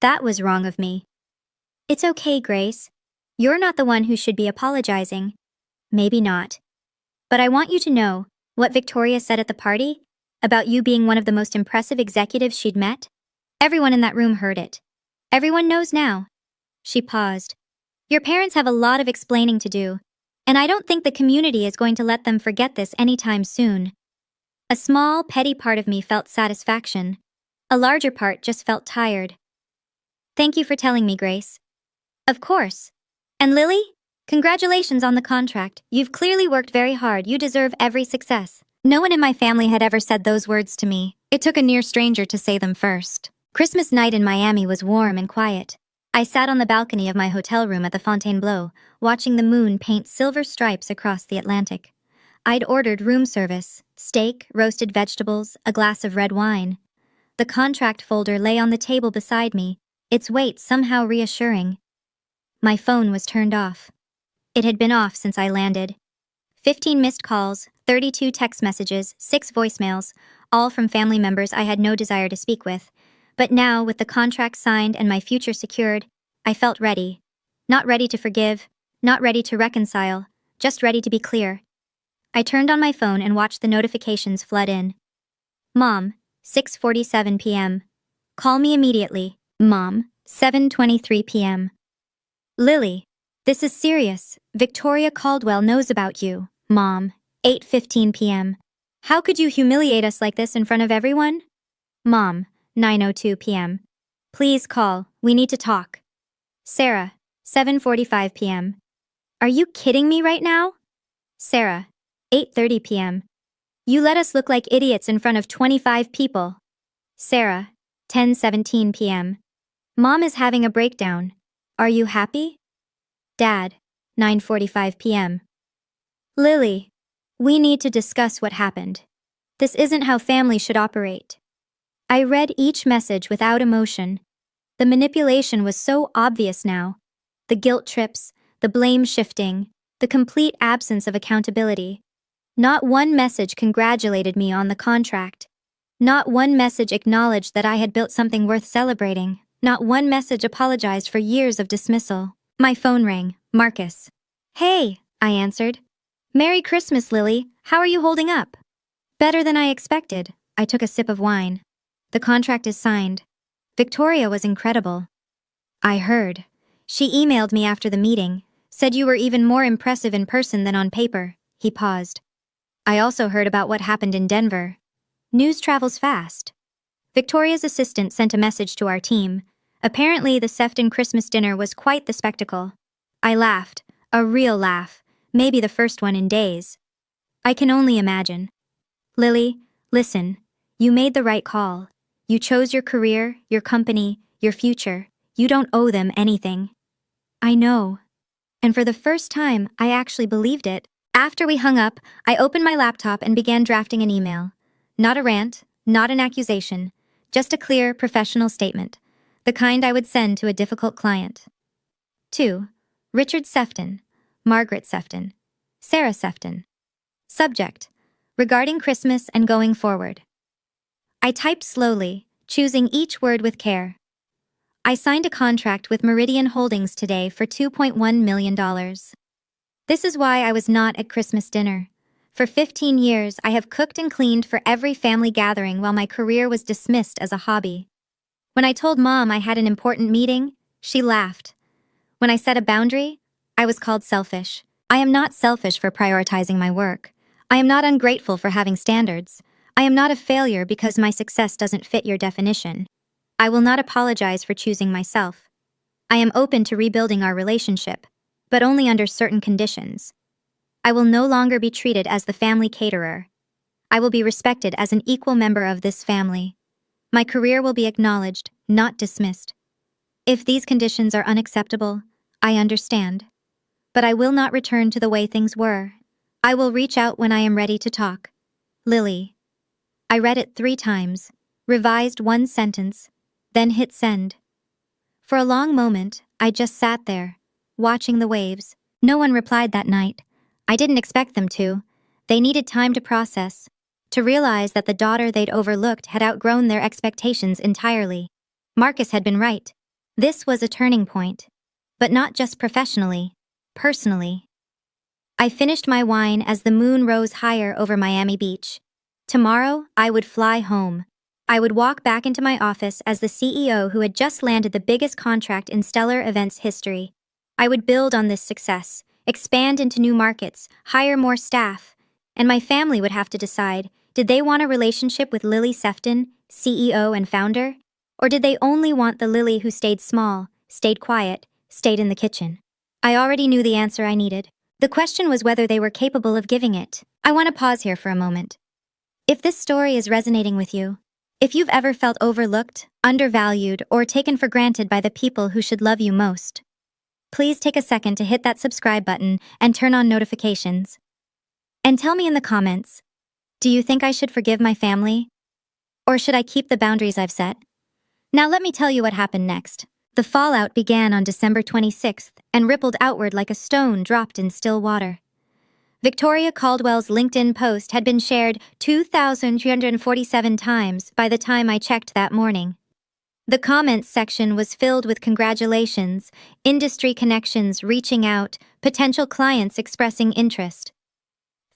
That was wrong of me. It's okay, Grace. You're not the one who should be apologizing. Maybe not. But I want you to know what Victoria said at the party about you being one of the most impressive executives she'd met. Everyone in that room heard it. Everyone knows now. She paused. Your parents have a lot of explaining to do, and I don't think the community is going to let them forget this anytime soon. A small, petty part of me felt satisfaction. A larger part just felt tired. Thank you for telling me, Grace. Of course. And Lily? Congratulations on the contract. You've clearly worked very hard. You deserve every success. No one in my family had ever said those words to me. It took a near stranger to say them first. Christmas night in Miami was warm and quiet. I sat on the balcony of my hotel room at the Fontainebleau, watching the moon paint silver stripes across the Atlantic. I'd ordered room service, steak, roasted vegetables, a glass of red wine. The contract folder lay on the table beside me, its weight somehow reassuring. My phone was turned off. It had been off since I landed. 15 missed calls, 32 text messages, 6 voicemails, all from family members I had no desire to speak with. But now, with the contract signed and my future secured, I felt ready. Not ready to forgive, not ready to reconcile, just ready to be clear. I turned on my phone and watched the notifications flood in. Mom, 6:47 p.m. Call me immediately. Mom, 7:23 p.m. Lily, this is serious. Victoria Caldwell knows about you. Mom, 8:15 p.m. How could you humiliate us like this in front of everyone? Mom, 9:02 p.m. Please call. We need to talk. Sarah, 7:45 p.m. Are you kidding me right now? Sarah, 8:30 p.m. You let us look like idiots in front of 25 people. Sarah, 10:17 p.m. Mom is having a breakdown. Are you happy? Dad, 9:45 p.m. Lily, we need to discuss what happened. This isn't how family should operate. I read each message without emotion. The manipulation was so obvious now. The guilt trips, the blame shifting, the complete absence of accountability. Not one message congratulated me on the contract. Not one message acknowledged that I had built something worth celebrating. Not one message apologized for years of dismissal. My phone rang. Marcus. Hey, I answered. Merry Christmas, Lily. How are you holding up? Better than I expected. I took a sip of wine. The contract is signed. Victoria was incredible. I heard. She emailed me after the meeting, said you were even more impressive in person than on paper. He paused. I also heard about what happened in Denver. News travels fast. Victoria's assistant sent a message to our team. Apparently, the Sefton Christmas dinner was quite the spectacle. I laughed, a real laugh, maybe the first one in days. I can only imagine. Lily, listen, you made the right call. You chose your career, your company, your future. You don't owe them anything. I know. And for the first time, I actually believed it. After we hung up, I opened my laptop and began drafting an email. Not a rant, not an accusation, just a clear, professional statement, the kind I would send to a difficult client. 2. Richard Sefton, Margaret Sefton, Sarah Sefton. Subject: regarding Christmas and going forward. I typed slowly, choosing each word with care. I signed a contract with Meridian Holdings today for $2.1 million. This is why I was not at Christmas dinner. For 15 years, I have cooked and cleaned for every family gathering while my career was dismissed as a hobby. When I told Mom I had an important meeting, she laughed. When I set a boundary, I was called selfish. I am not selfish for prioritizing my work. I am not ungrateful for having standards. I am not a failure because my success doesn't fit your definition. I will not apologize for choosing myself. I am open to rebuilding our relationship, but only under certain conditions. I will no longer be treated as the family caterer. I will be respected as an equal member of this family. My career will be acknowledged, not dismissed. If these conditions are unacceptable, I understand. But I will not return to the way things were. I will reach out when I am ready to talk. Lily. I read it 3 times, revised one sentence, then hit send. For a long moment, I just sat there, watching the waves. No one replied that night. I didn't expect them to. They needed time to process, to realize that the daughter they'd overlooked had outgrown their expectations entirely. Marcus had been right. This was a turning point. But not just professionally, personally. I finished my wine as the moon rose higher over Miami Beach. Tomorrow, I would fly home. I would walk back into my office as the CEO who had just landed the biggest contract in Stellar Events history. I would build on this success, expand into new markets, hire more staff, and my family would have to decide, did they want a relationship with Lily Sefton, CEO and founder? Or did they only want the Lily who stayed small, stayed quiet, stayed in the kitchen? I already knew the answer I needed. The question was whether they were capable of giving it. I want to pause here for a moment. If this story is resonating with you, if you've ever felt overlooked, undervalued, or taken for granted by the people who should love you most, please take a second to hit that subscribe button and turn on notifications. And tell me in the comments, do you think I should forgive my family? Or should I keep the boundaries I've set? Now let me tell you what happened next. The fallout began on December 26th and rippled outward like a stone dropped in still water. Victoria Caldwell's LinkedIn post had been shared 2,347 times by the time I checked that morning. The comments section was filled with congratulations, industry connections reaching out, potential clients expressing interest.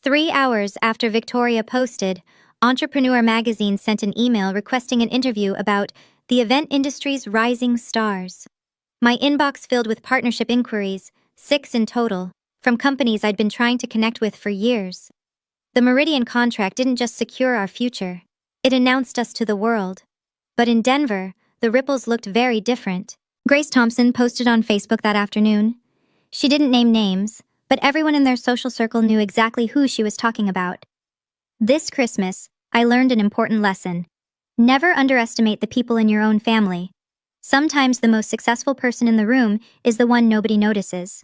3 hours after Victoria posted, Entrepreneur magazine sent an email requesting an interview about the event industry's rising stars. My inbox filled with partnership inquiries, 6 in total, from companies I'd been trying to connect with for years. The Meridian contract didn't just secure our future, it announced us to the world. But in Denver, the ripples looked very different. Grace Thompson posted on Facebook that afternoon. She didn't name names, but everyone in their social circle knew exactly who she was talking about. This Christmas, I learned an important lesson. Never underestimate the people in your own family. Sometimes the most successful person in the room is the one nobody notices.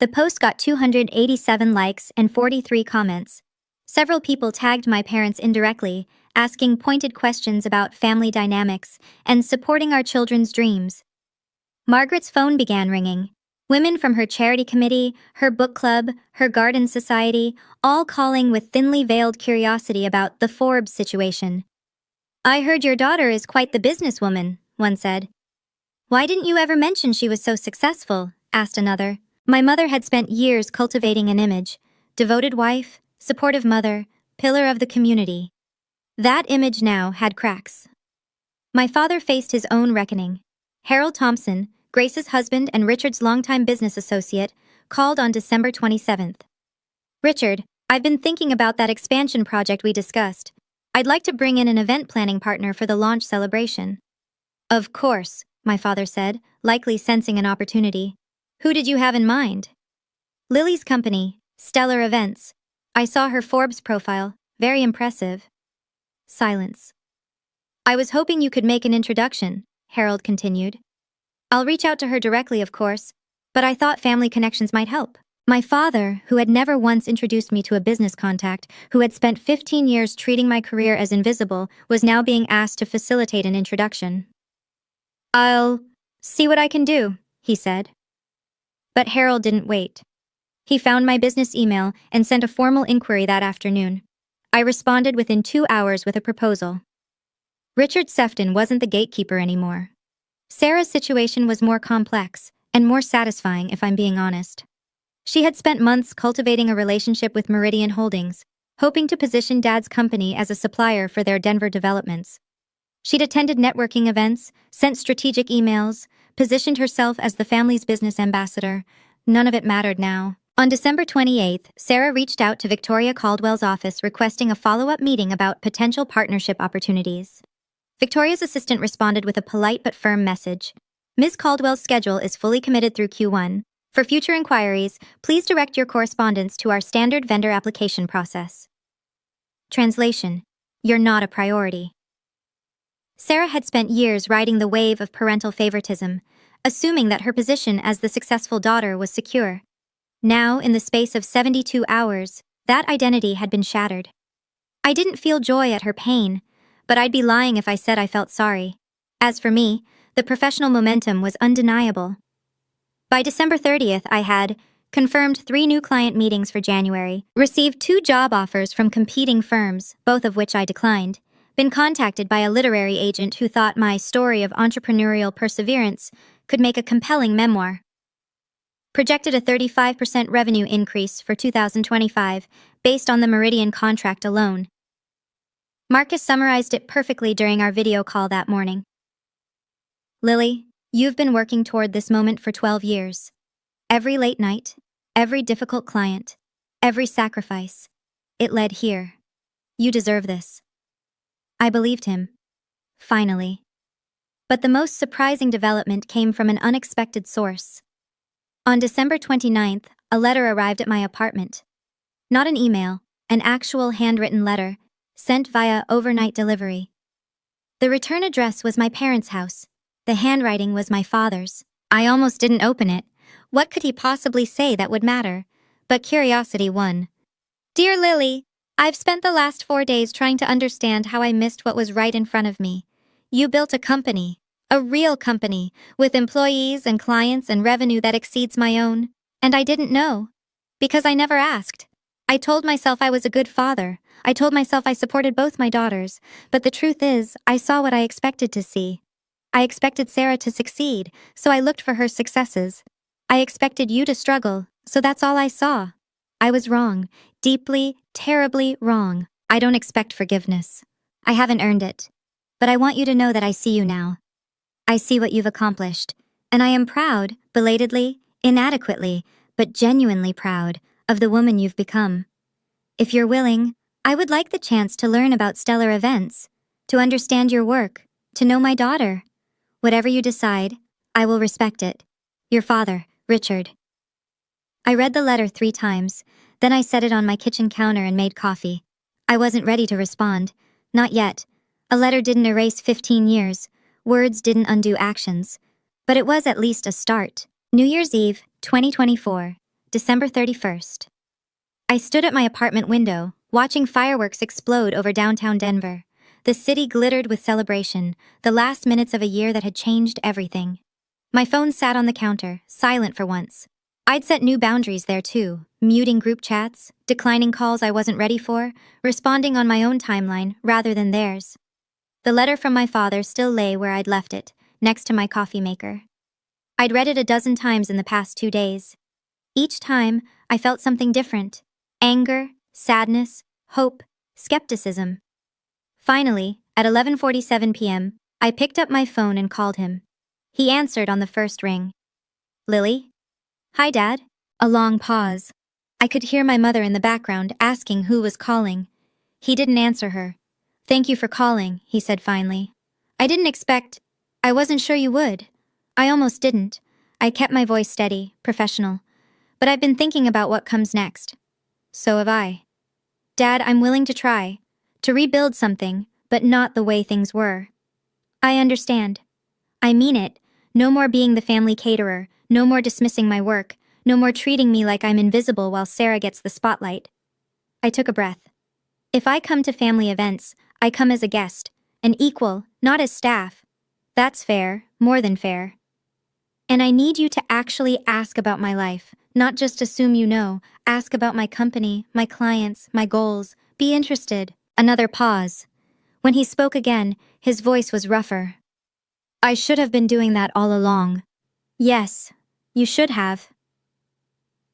The post got 287 likes and 43 comments. Several people tagged my parents indirectly, asking pointed questions about family dynamics and supporting our children's dreams. Margaret's phone began ringing. Women from her charity committee, her book club, her garden society, all calling with thinly veiled curiosity about the Forbes situation. "I heard your daughter is quite the businesswoman," one said. "Why didn't you ever mention she was so successful?" asked another. My mother had spent years cultivating an image, devoted wife, supportive mother, pillar of the community. That image now had cracks. My father faced his own reckoning. Harold Thompson, Grace's husband and Richard's longtime business associate, called on December 27th. "Richard, I've been thinking about that expansion project we discussed. I'd like to bring in an event planning partner for the launch celebration." "Of course," my father said, likely sensing an opportunity. "Who did you have in mind?" "Lily's company, Stellar Events. I saw her Forbes profile, very impressive." Silence. I was hoping you could make an introduction, Harold continued. I'll reach out to her directly, of course, but I thought family connections might help. My father, who had never once introduced me to a business contact, who had spent 15 years treating my career as invisible, was now being asked to facilitate an introduction. I'll see what I can do, he said. But Harold didn't wait. He found my business email and sent a formal inquiry that afternoon. I responded within 2 hours with a proposal. Richard Sefton wasn't the gatekeeper anymore. Sarah's situation was more complex and more satisfying, if I'm being honest. She had spent months cultivating a relationship with Meridian Holdings, hoping to position Dad's company as a supplier for their Denver developments. She'd attended networking events, sent strategic emails, positioned herself as the family's business ambassador. None of it mattered now. On December 28th, Sarah reached out to Victoria Caldwell's office requesting a follow-up meeting about potential partnership opportunities. Victoria's assistant responded with a polite but firm message. Ms. Caldwell's schedule is fully committed through Q1. For future inquiries, please direct your correspondence to our standard vendor application process. Translation: You're not a priority. Sarah had spent years riding the wave of parental favoritism, assuming that her position as the successful daughter was secure. Now, in the space of 72 hours, that identity had been shattered. I didn't feel joy at her pain, but I'd be lying if I said I felt sorry. As for me, the professional momentum was undeniable. By December 30th, I had confirmed 3 new client meetings for January, received 2 job offers from competing firms, both of which I declined, been contacted by a literary agent who thought my story of entrepreneurial perseverance could make a compelling memoir. Projected a 35% revenue increase for 2025 based on the Meridian contract alone. Marcus summarized it perfectly during our video call that morning. Lily, you've been working toward this moment for 12 years. Every late night, every difficult client, every sacrifice. It led here. You deserve this. I believed him. Finally. But the most surprising development came from an unexpected source. On December 29th, a letter arrived at my apartment. Not an email, an actual handwritten letter, sent via overnight delivery. The return address was my parents' house. The handwriting was my father's. I almost didn't open it. What could he possibly say that would matter? But curiosity won. Dear Lily, I've spent the last 4 days trying to understand how I missed what was right in front of me. You built a company, a real company, with employees and clients and revenue that exceeds my own. And I didn't know. Because I never asked. I told myself I was a good father. I told myself I supported both my daughters. But the truth is, I saw what I expected to see. I expected Sarah to succeed, so I looked for her successes. I expected you to struggle, so that's all I saw. I was wrong, deeply, terribly wrong. I don't expect forgiveness. I haven't earned it. But I want you to know that I see you now. I see what you've accomplished, and I am proud, belatedly, inadequately, but genuinely proud, of the woman you've become. If you're willing, I would like the chance to learn about stellar events, to understand your work, to know my daughter. Whatever you decide, I will respect it. Your father, Richard. I read the letter 3 times, then I set it on my kitchen counter and made coffee. I wasn't ready to respond. Not yet. A letter didn't erase 15 years. Words didn't undo actions. But it was at least a start. New Year's Eve, 2024, December 31st. I stood at my apartment window, watching fireworks explode over downtown Denver. The city glittered with celebration, the last minutes of a year that had changed everything. My phone sat on the counter, silent for once. I'd set new boundaries there too, muting group chats, declining calls I wasn't ready for, responding on my own timeline rather than theirs. The letter from my father still lay where I'd left it, next to my coffee maker. I'd read it a dozen times in the past 2 days. Each time, I felt something different. Anger, sadness, hope, skepticism. Finally, at 11:47 p.m., I picked up my phone and called him. He answered on the first ring. Lily? Hi, Dad. A long pause. I could hear my mother in the background asking who was calling. He didn't answer her. Thank you for calling, he said finally. I wasn't sure you would. I almost didn't. I kept my voice steady, professional. But I've been thinking about what comes next. So have I. Dad, I'm willing to try. To rebuild something, but not the way things were. I understand. I mean it. No more being the family caterer, no more dismissing my work, no more treating me like I'm invisible while Sarah gets the spotlight. I took a breath. If I come to family events, I come as a guest, an equal, not as staff. That's fair, more than fair. And I need you to actually ask about my life, not just assume you know. Ask about my company, my clients, my goals. Be interested. Another pause. When he spoke again, his voice was rougher. I should have been doing that all along. Yes, you should have.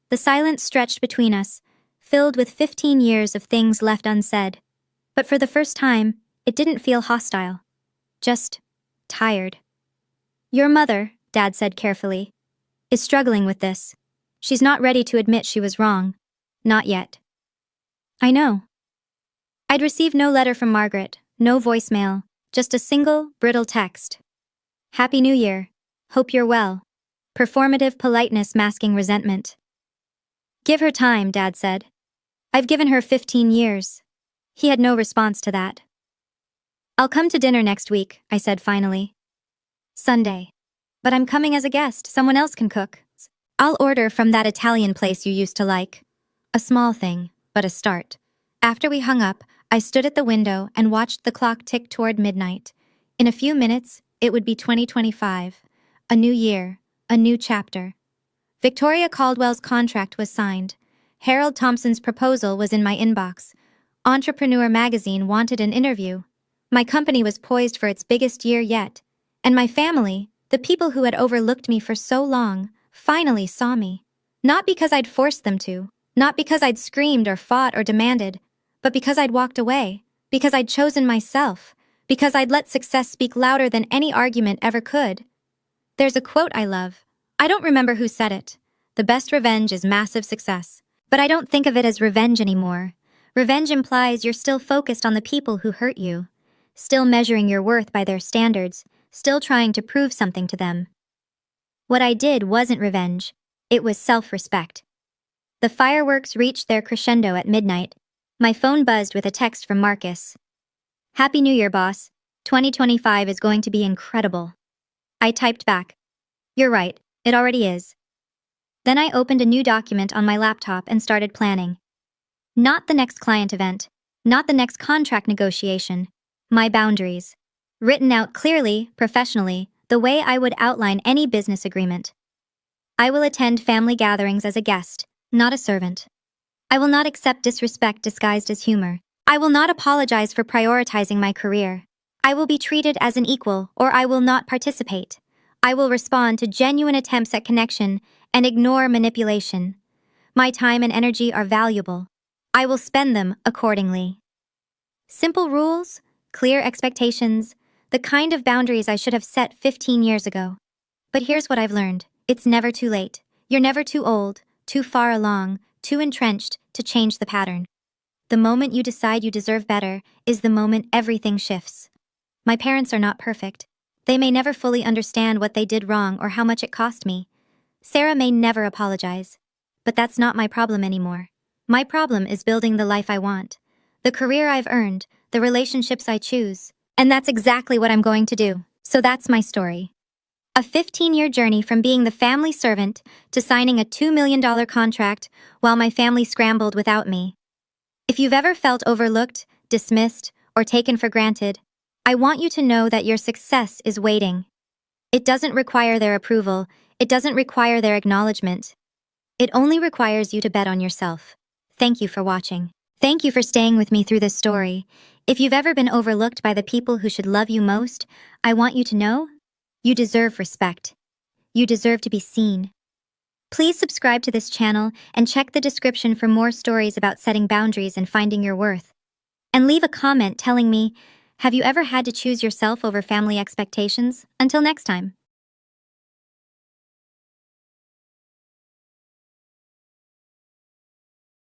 The silence stretched between us, filled with 15 years of things left unsaid. But for the first time, it didn't feel hostile. Just tired. Your mother, Dad said carefully, is struggling with this. She's not ready to admit she was wrong. Not yet. I know. I'd received no letter from Margaret, no voicemail, just a single, brittle text. Happy New Year. Hope you're well. Performative politeness masking resentment. Give her time, Dad said. I've given her 15 years. He had no response to that. I'll come to dinner next week, I said finally. Sunday. But I'm coming as a guest, someone else can cook. I'll order from that Italian place you used to like. A small thing, but a start. After we hung up, I stood at the window and watched the clock tick toward midnight. In a few minutes, it would be 2025. A new year, a new chapter. Victoria Caldwell's contract was signed. Harold Thompson's proposal was in my inbox. Entrepreneur magazine wanted an interview. My company was poised for its biggest year yet. And my family, the people who had overlooked me for so long, finally saw me. Not because I'd forced them to, not because I'd screamed or fought or demanded, but because I'd walked away, because I'd chosen myself, because I'd let success speak louder than any argument ever could. There's a quote I love. I don't remember who said it. The best revenge is massive success. But I don't think of it as revenge anymore. Revenge implies you're still focused on the people who hurt you, still measuring your worth by their standards, still trying to prove something to them. What I did wasn't revenge. It was self-respect. The fireworks reached their crescendo at midnight. My phone buzzed with a text from Marcus. Happy New Year, boss. 2025 is going to be incredible. I typed back. You're right, it already is. Then I opened a new document on my laptop and started planning. Not the next client event, not the next contract negotiation. My boundaries. Written out clearly, professionally, the way I would outline any business agreement. I will attend family gatherings as a guest, not a servant. I will not accept disrespect disguised as humor. I will not apologize for prioritizing my career. I will be treated as an equal, or I will not participate. I will respond to genuine attempts at connection and ignore manipulation. My time and energy are valuable. I will spend them accordingly. Simple rules, clear expectations, the kind of boundaries I should have set 15 years ago. But here's what I've learned. It's never too late. You're never too old, too far along, too entrenched to change the pattern. The moment you decide you deserve better is the moment everything shifts. My parents are not perfect. They may never fully understand what they did wrong or how much it cost me. Sarah may never apologize. But that's not my problem anymore. My problem is building the life I want, the career I've earned, the relationships I choose. And that's exactly what I'm going to do. So that's my story. A 15-year journey from being the family servant to signing a $2 million contract while my family scrambled without me. If you've ever felt overlooked, dismissed, or taken for granted, I want you to know that your success is waiting. It doesn't require their approval. It doesn't require their acknowledgement. It only requires you to bet on yourself. Thank you for watching. Thank you for staying with me through this story. If you've ever been overlooked by the people who should love you most, I want you to know you deserve respect. You deserve to be seen. Please subscribe to this channel and check the description for more stories about setting boundaries and finding your worth. And leave a comment telling me, have you ever had to choose yourself over family expectations? Until next time.